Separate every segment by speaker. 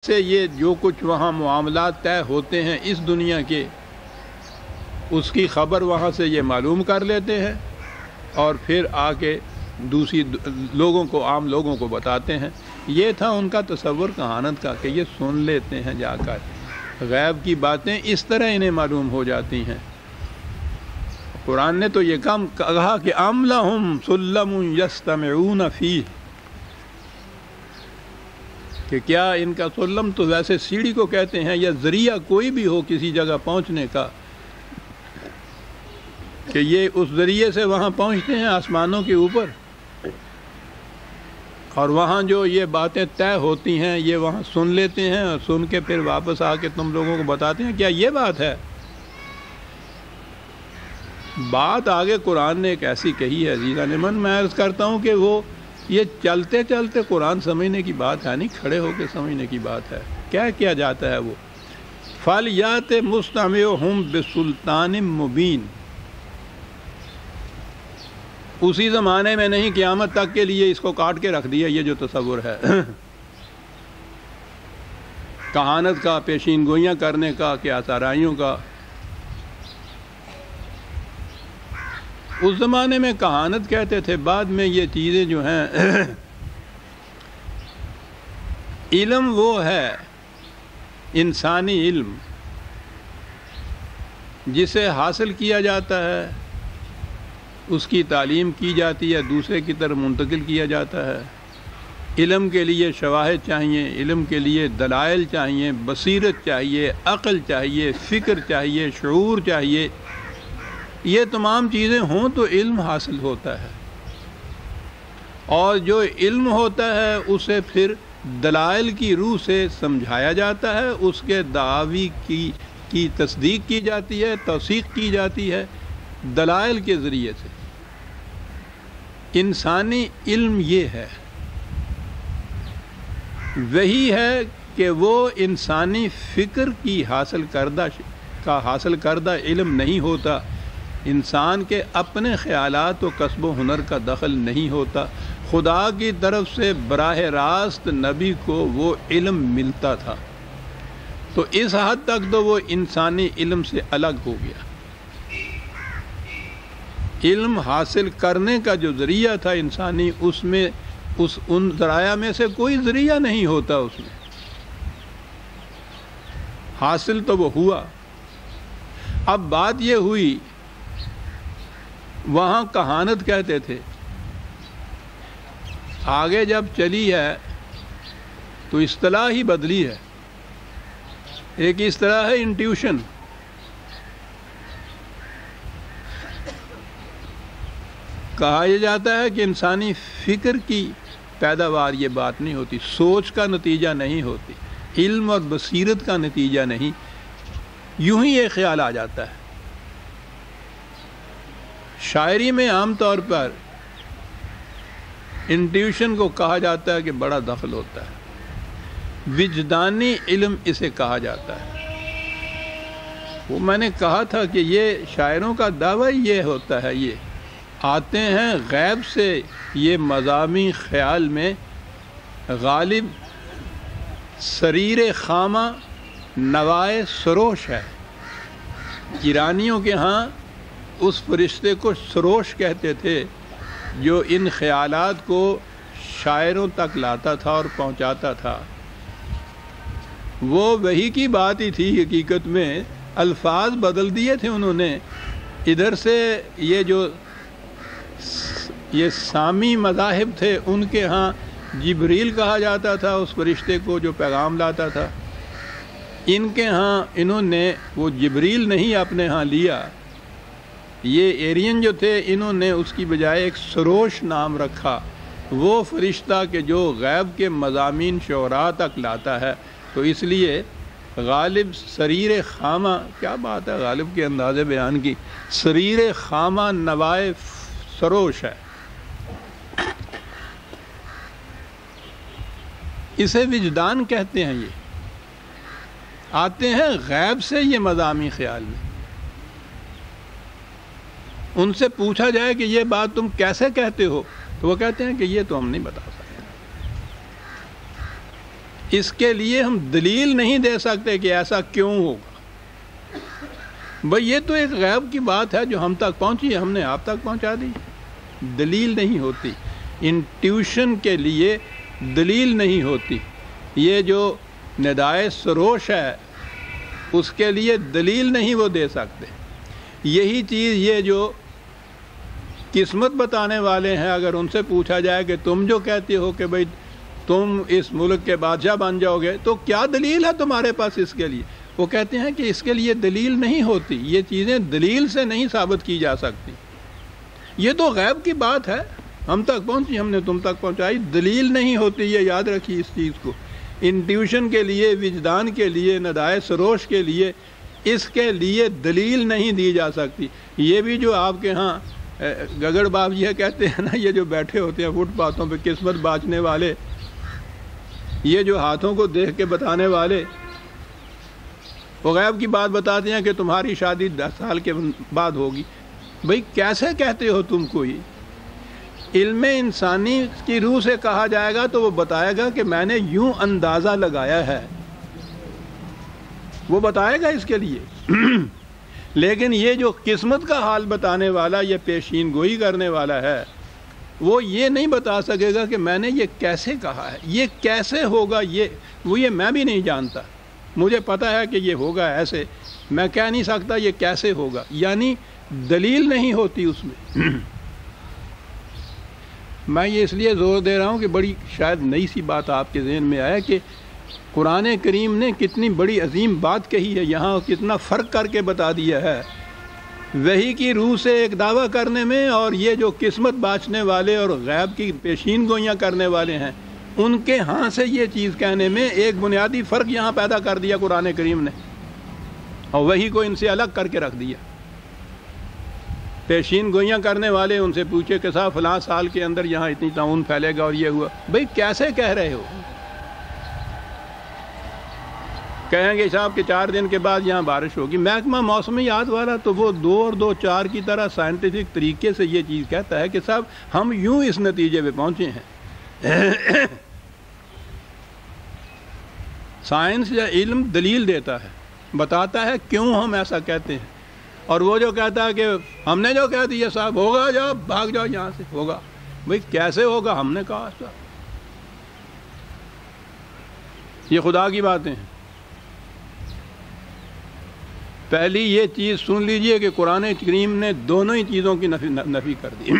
Speaker 1: سے یہ جو کچھ وہاں معاملات طے ہوتے ہیں اس دنیا کے، اس کی خبر وہاں سے یہ معلوم کر لیتے ہیں اور پھر آ کے دوسری لوگوں کو، عام لوگوں کو بتاتے ہیں۔ یہ تھا ان کا تصور کہانت کا کہ یہ سن لیتے ہیں جا کر، غیب کی باتیں اس طرح انہیں معلوم ہو جاتی ہیں۔ قرآن نے تو یہ کام کہا کہ ام لہم سلم یستمعون فیہ، کہ کیا ان کا سلم تو ویسے سیڑھی کو کہتے ہیں، یا ذریعہ کوئی بھی ہو کسی جگہ پہنچنے کا، کہ یہ اس ذریعے سے وہاں پہنچتے ہیں آسمانوں کے اوپر، اور وہاں جو یہ باتیں طے ہوتی ہیں یہ وہاں سن لیتے ہیں، اور سن کے پھر واپس آ کے تم لوگوں کو بتاتے ہیں۔ کیا یہ بات ہے؟ بات آگے قرآن نے ایک ایسی کہی ہے عزیزان من، میں عرض کرتا ہوں کہ وہ یہ چلتے چلتے قرآن سمجھنے کی بات ہے نہیں، کھڑے ہو کے سمجھنے کی بات ہے۔ کیا کیا جاتا ہے وہ فَلْيَأْتِ مُسْتَمِعُهُمْ بِسُلْطَانٍ مُبِينٍ، اسی زمانے میں نہیں، قیامت تک کے لیے اس کو کاٹ کے رکھ دیا یہ جو تصور ہے کہانت کا، پیشین گوئیاں کرنے کا، کیا سارائیوں کا۔ اس زمانے میں کہانت کہتے تھے، بعد میں یہ چیزیں جو ہیں علم وہ ہے انسانی علم جسے حاصل کیا جاتا ہے، اس کی تعلیم کی جاتی ہے، دوسرے کی طرف منتقل کیا جاتا ہے۔ علم کے لیے شواہد چاہیے، علم کے لیے دلائل چاہیے، بصیرت چاہیے، عقل چاہیے، فکر چاہیے، شعور چاہیے۔ یہ تمام چیزیں ہوں تو علم حاصل ہوتا ہے، اور جو علم ہوتا ہے اسے پھر دلائل کی روح سے سمجھایا جاتا ہے، اس کے دعاوی کی تصدیق کی جاتی ہے، توثیق کی جاتی ہے دلائل کے ذریعے سے۔ انسانی علم یہ ہے، وہی ہے کہ وہ انسانی فکر کی حاصل کردہ علم نہیں ہوتا، انسان کے اپنے خیالات و کسب و ہنر کا دخل نہیں ہوتا۔ خدا کی طرف سے براہ راست نبی کو وہ علم ملتا تھا، تو اس حد تک تو وہ انسانی علم سے الگ ہو گیا۔ علم حاصل کرنے کا جو ذریعہ تھا انسانی، اس میں ان ذرائع میں سے کوئی ذریعہ نہیں ہوتا، اس میں حاصل تو وہ ہوا۔ اب بات یہ ہوئی، وہاں کہانت کہتے تھے، آگے جب چلی ہے تو اصطلاح ہی بدلی ہے۔ ایک اصطلاح ہے انٹیوشن، کہا یہ جاتا ہے کہ انسانی فکر کی پیداوار یہ بات نہیں ہوتی، سوچ کا نتیجہ نہیں ہوتی، علم اور بصیرت کا نتیجہ نہیں، یوں ہی یہ خیال آ جاتا ہے۔ شاعری میں عام طور پر انٹیوشن کو کہا جاتا ہے کہ بڑا دخل ہوتا ہے، وجدانی علم اسے کہا جاتا ہے۔ وہ میں نے کہا تھا کہ یہ شاعروں کا دعویٰ یہ ہوتا ہے، یہ آتے ہیں غیب سے، یہ مضامین خیال میں غالب سریر خامہ نوائے سروش ہے۔ ایرانیوں کے ہاں اس فرشتے کو سروش کہتے تھے، جو ان خیالات کو شاعروں تک لاتا تھا اور پہنچاتا تھا۔ وہ وحی کی بات ہی تھی، حقیقت میں الفاظ بدل دیے تھے انہوں نے۔ ادھر سے یہ سامی مذاہب تھے، ان کے ہاں جبریل کہا جاتا تھا اس فرشتے کو جو پیغام لاتا تھا، ان کے ہاں انہوں نے وہ جبریل نہیں اپنے ہاں لیا، یہ ایرین جو تھے انہوں نے اس کی بجائے ایک سروش نام رکھا، وہ فرشتہ کہ جو غیب کے مضامین شعراء تک لاتا ہے۔ تو اس لیے غالب سریر خامہ، کیا بات ہے غالب کے انداز بیان کی، سریر خامہ نوائے سروش ہے۔ اسے وجدان کہتے ہیں۔ یہ آتے ہیں غیب سے، یہ مضامین خیال میں۔ ان سے پوچھا جائے کہ یہ بات تم کیسے کہتے ہو، تو وہ کہتے ہیں کہ یہ تو ہم نہیں بتا سکتے۔ اس کے لیے ہم دلیل نہیں دے سکتے کہ ایسا کیوں ہوگا. بھئی یہ تو ایک غیب کی بات ہے جو ہم تک پہنچی ہے، ہم نے آپ تک پہنچا دی. دلیل نہیں ہوتی، انٹیوشن کے لیے دلیل نہیں ہوتی. یہ جو ندائے سروش ہے اس کے لیے دلیل نہیں وہ دے سکتے. یہی چیز یہ جو قسمت بتانے والے ہیں، اگر ان سے پوچھا جائے کہ تم جو کہتے ہو کہ بھئی تم اس ملک کے بادشاہ بن جاؤ گے، تو کیا دلیل ہے تمہارے پاس اس کے لیے؟ وہ کہتے ہیں کہ اس کے لیے دلیل نہیں ہوتی، یہ چیزیں دلیل سے نہیں ثابت کی جا سکتی. یہ تو غیب کی بات ہے، ہم تک پہنچی، ہم نے تم تک پہنچائی، دلیل نہیں ہوتی. یہ یاد رکھیے اس چیز کو. انٹیوشن کے لیے، وجدان کے لیے، ندائے سروش کے لیے، اس کے لیے دلیل نہیں دی جا سکتی. یہ بھی جو آپ کے ہاں گگڑ باب یہ کہتے ہیں نا، یہ جو بیٹھے ہوتے ہیں فٹ پاتھوں پہ قسمت باچنے والے، یہ جو ہاتھوں کو دیکھ کے بتانے والے، وہ غیب کی بات بتاتے ہیں کہ تمہاری شادی 10 سال کے بعد ہوگی. بھئی کیسے کہتے ہو تم کو؟ یہ علم انسانی کی روح سے کہا جائے گا تو وہ بتائے گا کہ میں نے یوں اندازہ لگایا ہے، وہ بتائے گا اس کے لیے. لیکن یہ جو قسمت کا حال بتانے والا، یہ پیشین گوئی کرنے والا ہے، وہ یہ نہیں بتا سکے گا کہ میں نے یہ کیسے کہا ہے، یہ کیسے ہوگا. یہ میں بھی نہیں جانتا. مجھے پتہ ہے کہ یہ ہوگا ایسے، میں کہہ نہیں سکتا یہ کیسے ہوگا. یعنی دلیل نہیں ہوتی اس میں. میں یہ اس لیے زور دے رہا ہوں کہ بڑی شاید نئی سی بات آپ کے ذہن میں آیا کہ قرآن کریم نے کتنی بڑی عظیم بات کہی ہے، یہاں کتنا فرق کر کے بتا دیا ہے. وحی کی روح سے ایک دعویٰ کرنے میں اور یہ جو قسمت باچنے والے اور غیب کی پیشین گوئیاں کرنے والے ہیں ان کے ہاں سے یہ چیز کہنے میں ایک بنیادی فرق یہاں پیدا کر دیا قرآن کریم نے، اور وحی کو ان سے الگ کر کے رکھ دیا. پیشین گوئیاں کرنے والے ان سے پوچھے کہ صاحب فلاں سال کے اندر یہاں اتنی تعاون پھیلے گا اور یہ ہوا. بھئی کیسے کہہ رہے ہو؟ کہیں گے صاحب کہ 4 دن کے بعد یہاں بارش ہوگی. محکمہ موسمیات والا تو وہ 2 اور 2 4 کی طرح سائنٹیفک طریقے سے یہ چیز کہتا ہے کہ صاحب ہم یوں اس نتیجے پہ پہنچے ہیں. سائنس یا علم دلیل دیتا ہے، بتاتا ہے کیوں ہم ایسا کہتے ہیں. اور وہ جو کہتا ہے کہ ہم نے جو کہہ دیا صاحب ہوگا، جاؤ بھاگ جاؤ یہاں سے، ہوگا. بھئی کیسے ہوگا؟ ہم نے کہا صاحب. یہ خدا کی باتیں ہیں. پہلی یہ چیز سن لیجئے کہ قرآن کریم نے دونوں ہی چیزوں کی نفی کر دی.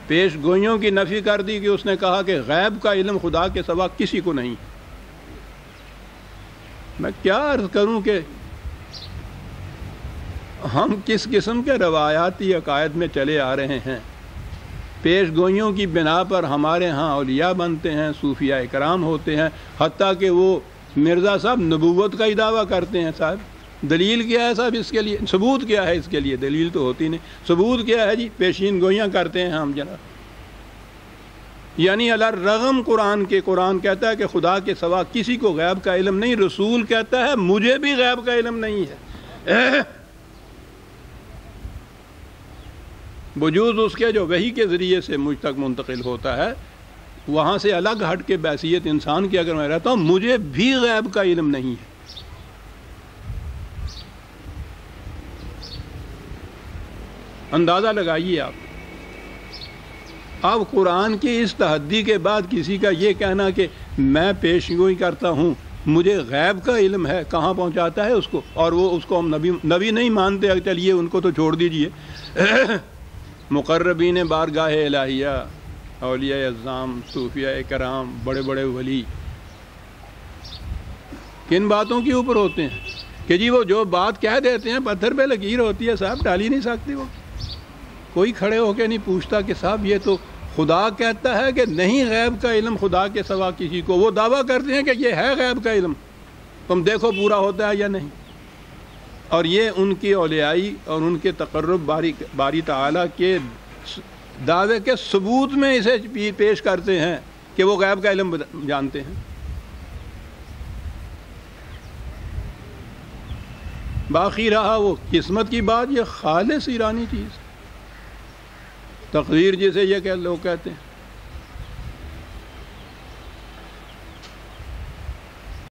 Speaker 1: پیش گوئیوں کی نفی کر دی کہ اس نے کہا کہ غیب کا علم خدا کے سوا کسی کو نہیں. میں کیا عرض کروں کہ ہم کس قسم کے روایاتی عقائد میں چلے آ رہے ہیں. پیش گوئیوں کی بنا پر ہمارے ہاں اولیاء بنتے ہیں، صوفیاء کرام ہوتے ہیں، حتیٰ کہ وہ مرزا صاحب نبوت کا ہی دعویٰ کرتے ہیں. صاحب دلیل کیا ہے صاحب اس کے لیے؟ ثبوت کیا ہے اس کے لیے؟ دلیل تو ہوتی نہیں. ثبوت کیا ہے جی؟ پیشین گوئیاں کرتے ہیں ہم جناب. یعنی علی الرغم قرآن کہتا ہے کہ خدا کے سوا کسی کو غیب کا علم نہیں. رسول کہتا ہے مجھے بھی غیب کا علم نہیں ہے، وجود اس کے جو وحی کے ذریعے سے مجھ تک منتقل ہوتا ہے. وہاں سے الگ ہٹ کے بحیثیت انسان کی اگر میں رہتا ہوں، مجھے بھی غیب کا علم نہیں ہے. اندازہ لگائیے آپ قرآن کی اس تحدی کے بعد کسی کا یہ کہنا کہ میں پیش گوئی کرتا ہوں، مجھے غیب کا علم ہے، کہاں پہنچاتا ہے اس کو؟ اور وہ اس کو ہم نبی نہیں مانتے. چلیے ان کو تو چھوڑ دیجئے. مقربین بارگاہ الہیہ، اولیاء اعظام، صوفیاء کرام، بڑے بڑے ولی کن باتوں کے اوپر ہوتے ہیں کہ جی وہ جو بات کہہ دیتے ہیں پتھر پہ لکیر ہوتی ہے صاحب، ڈال ہی نہیں سکتی. وہ کوئی کھڑے ہو کے نہیں پوچھتا کہ صاحب یہ تو خدا کہتا ہے کہ نہیں غیب کا علم خدا کے سوا کسی کو. وہ دعویٰ کرتے ہیں کہ یہ ہے غیب کا علم، تم دیکھو پورا ہوتا ہے یا نہیں. اور یہ ان کی اولیائی اور ان کے تقرب باری تعالیٰ کے دعوے کے ثبوت میں اسے پیش کرتے ہیں کہ وہ غیب کا علم جانتے ہیں. باقی رہا وہ قسمت کی بات، یہ خالص ایرانی چیز، تقدیر جسے یہ لوگ کہتے ہیں.